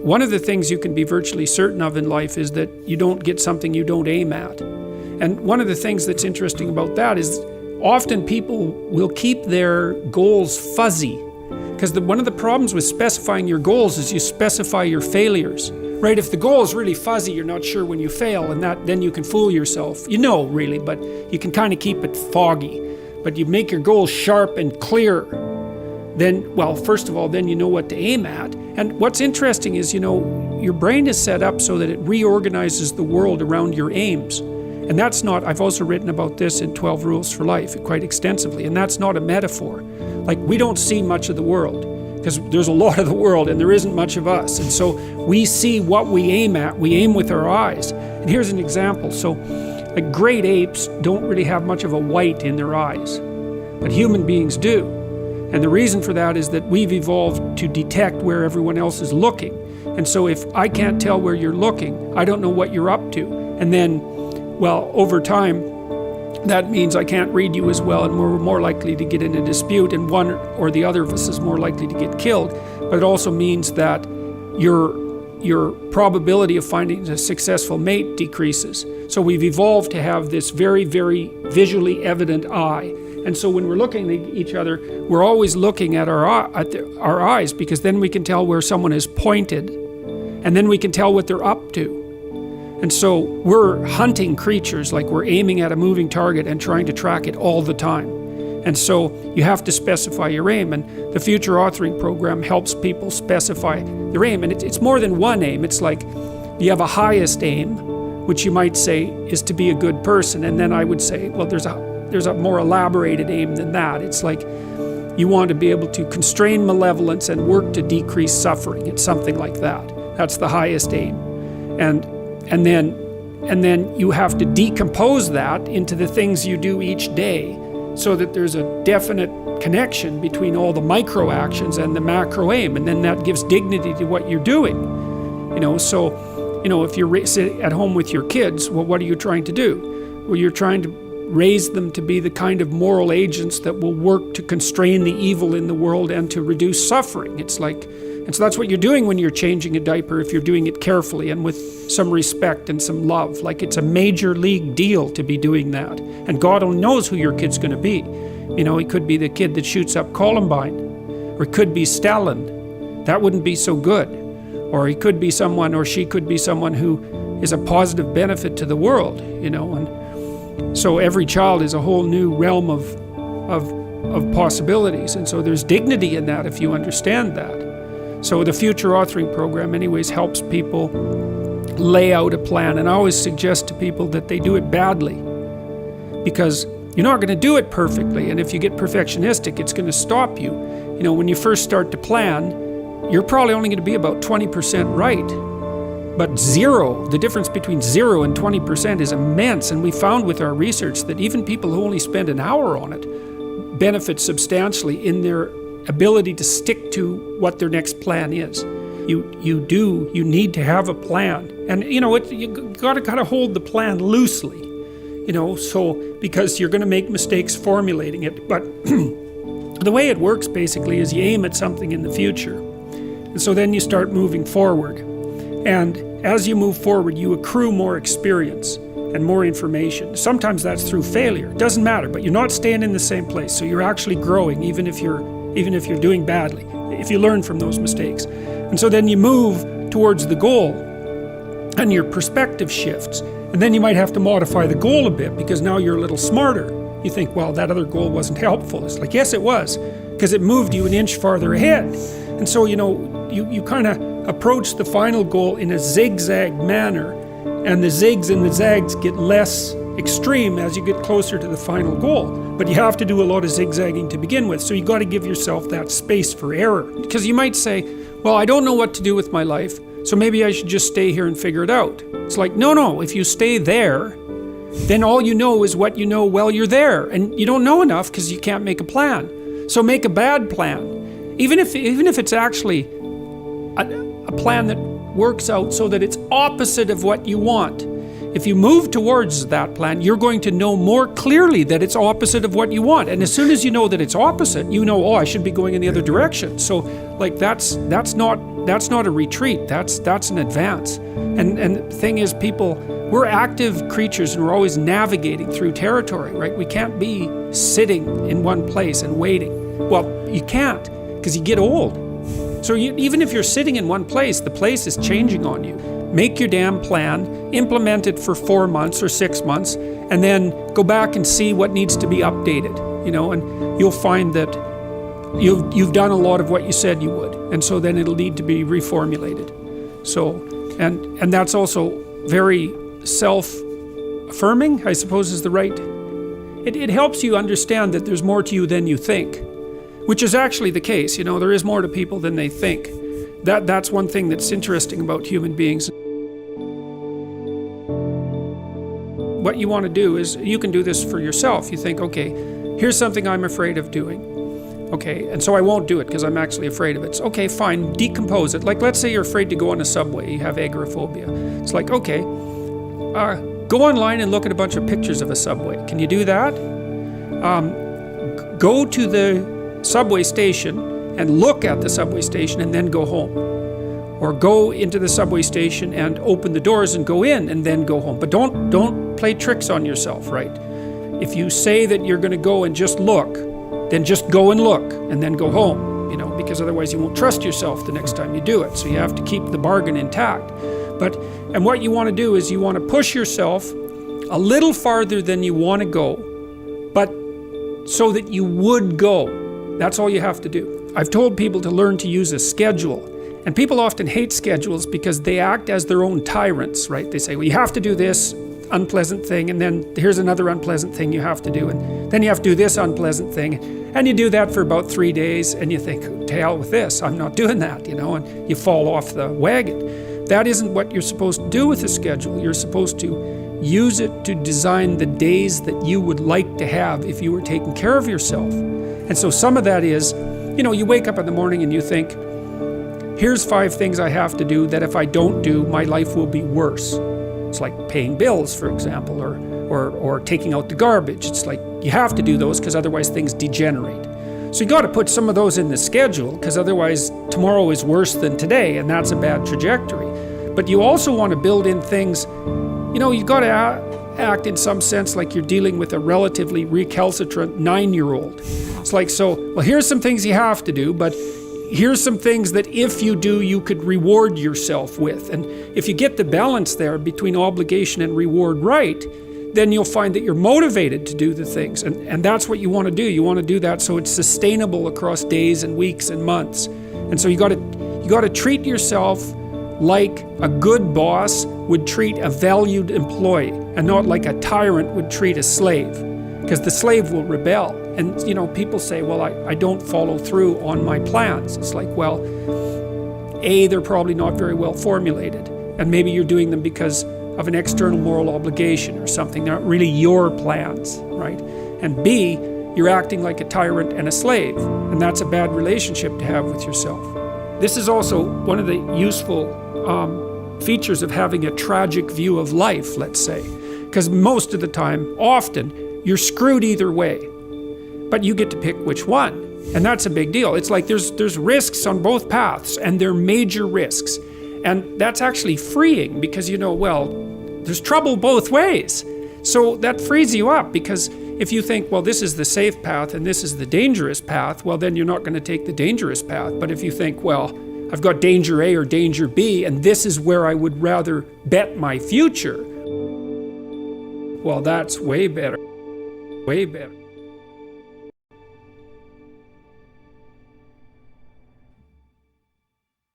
one of the things you can be virtually certain of in life is that you don't get something you don't aim at. And one of the things that's interesting about that is often people will keep their goals fuzzy. Because one of the problems with specifying your goals is you specify your failures. Right? If the goal is really fuzzy, you're not sure when you fail, and then you can fool yourself. You know, really, but you can kind of keep it foggy. But you make your goals sharp and clear. Then, well, first of all, then you know what to aim at. And what's interesting is, your brain is set up so that it reorganizes the world around your aims. And that's not, I've also written about this in 12 Rules for Life quite extensively, and that's not a metaphor. Like, we don't see much of the world, because there's a lot of the world and there isn't much of us. And so we see what we aim at. We aim with our eyes. And here's an example. So, like, great apes don't really have much of a white in their eyes, but human beings do. And the reason for that is that we've evolved to detect where everyone else is looking. And so if I can't tell where you're looking, I don't know what you're up to. And then, well, over time, that means I can't read you as well, and we're more likely to get in a dispute, and one or the other of us is more likely to get killed. But it also means that your probability of finding a successful mate decreases. So we've evolved to have this very, very visually evident eye. And so when we're looking at each other, we're always looking at our eyes, because then we can tell where someone is pointed, and then we can tell what they're up to. And so we're hunting creatures, like we're aiming at a moving target and trying to track it all the time. And so you have to specify your aim, and the Future Authoring Program helps people specify their aim. And it's more than one aim. It's like you have a highest aim, which you might say is to be a good person. And then I would say, well, there's a more elaborated aim than that. It's like you want to be able to constrain malevolence and work to decrease suffering. It's something like that. That's the highest aim. And then you have to decompose that into the things you do each day, so that there's a definite connection between all the micro actions and the macro aim, and then that gives dignity to what you're doing. So if you're at home with your kids, well, what are you trying to do? Well, you're trying to raise them to be the kind of moral agents that will work to constrain the evil in the world and to reduce suffering. And so that's what you're doing when you're changing a diaper, if you're doing it carefully and with some respect and some love. Like, it's a major league deal to be doing that. And God only knows who your kid's going to be. He could be the kid that shoots up Columbine, or it could be Stalin. That wouldn't be so good. Or he could be someone, or she could be someone who is a positive benefit to the world, and so every child is a whole new realm of possibilities. And so there's dignity in that if you understand that. So the Future Authoring Program anyways helps people lay out a plan. And I always suggest to people that they do it badly, because you're not going to do it perfectly. And if you get perfectionistic, it's going to stop you. When you first start to plan, you're probably only going to be about 20% right. But the difference between 0 and 20% is immense. And we found with our research that even people who only spend an hour on it benefit substantially in their ability to stick to what their next plan is. You need to have a plan. And you got to kind of hold the plan loosely, so because you're going to make mistakes formulating it. But the way it works basically is you aim at something in the future. And so then you start moving forward. And as you move forward, you accrue more experience and more information. Sometimes that's through failure. It doesn't matter, but you're not staying in the same place. So you're actually growing, even if you're doing badly, if you learn from those mistakes. And so then you move towards the goal, and your perspective shifts. And then you might have to modify the goal a bit, because now you're a little smarter. You think, well, that other goal wasn't helpful. It's like, yes, it was, because it moved you an inch farther ahead. And so, you kind of approach the final goal in a zigzag manner, and the zigs and the zags get less extreme as you get closer to the final goal. But you have to do a lot of zigzagging to begin with, so you got to give yourself that space for error. Because you might say, well, I don't know what to do with my life, so maybe I should just stay here and figure it out. It's like, no, if you stay there, then all you know is what you know while you're there, and you don't know enough because you can't make a plan. So make a bad plan, even if it's actually a plan that works out so that it's opposite of what you want. If you move towards that plan, you're going to know more clearly that it's opposite of what you want. And as soon as you know that it's opposite, I should be going in the other direction. So, like, that's not that's not a retreat, that's an advance. And the thing is, we're active creatures and we're always navigating through territory, right? We can't be sitting in one place and waiting. Well, you can't, because you get old. So even if you're sitting in one place, the place is changing on you. Make your damn plan, implement it for 4 months or 6 months, and then go back and see what needs to be updated, and you'll find that you've done a lot of what you said you would, and so then it'll need to be reformulated. So, and that's also very self-affirming, I suppose is the right. It helps you understand that there's more to you than you think, which is actually the case. There is more to people than they think. That's one thing that's interesting about human beings. What you want to do is, you can do this for yourself. You think, okay, here's something I'm afraid of doing. Okay, and so I won't do it because I'm actually afraid of it. So, okay, fine, decompose it. Like, let's say you're afraid to go on a subway, you have agoraphobia. It's like, okay, go online and look at a bunch of pictures of a subway. Can you do that? Go to the subway station and look at the subway station and then go home. Or go into the subway station and open the doors and go in and then go home. But don't play tricks on yourself, right? If you say that you're going to go and just look, then just go and look and then go home, because otherwise you won't trust yourself the next time you do it. So you have to keep the bargain intact. And what you want to do is you want to push yourself a little farther than you want to go, but so that you would go. That's all you have to do. I've told people to learn to use a schedule. And people often hate schedules because they act as their own tyrants, right? They say, well, you have to do this unpleasant thing, and then here's another unpleasant thing you have to do, and then you have to do this unpleasant thing. And you do that for about 3 days, and you think, to hell with this, I'm not doing that, and you fall off the wagon. That isn't what you're supposed to do with a schedule. You're supposed to use it to design the days that you would like to have if you were taking care of yourself. And so some of that is, you wake up in the morning and you think, here's 5 things I have to do that if I don't do, my life will be worse. It's like paying bills, for example, or taking out the garbage. It's like you have to do those because otherwise things degenerate. So you got to put some of those in the schedule because otherwise tomorrow is worse than today, and that's a bad trajectory. But you also want to build in things, you've got to act in some sense like you're dealing with a relatively recalcitrant 9-year-old. It's like, well, here's some things you have to do, but here's some things that if you do, you could reward yourself with. And if you get the balance there between obligation and reward right, then you'll find that you're motivated to do the things. And that's what you want to do. You want to do that so it's sustainable across days and weeks and months. And so you got to treat yourself like a good boss would treat a valued employee, and not like a tyrant would treat a slave, because the slave will rebel. And people say, well, I don't follow through on my plans. It's like, well, they're probably not very well formulated, and maybe you're doing them because of an external moral obligation or something. They're not really your plans, right? And B, you're acting like a tyrant and a slave, and that's a bad relationship to have with yourself. This is also one of the useful features of having a tragic view of life, let's say, because most of the time, often, you're screwed either way. But you get to pick which one. And that's a big deal. It's like there's risks on both paths, and they're major risks. And that's actually freeing because there's trouble both ways. So that frees you up, because if you think, well, this is the safe path and this is the dangerous path, well, then you're not going to take the dangerous path. But if you think, well, I've got danger A or danger B, and this is where I would rather bet my future, well, that's way better. Way better.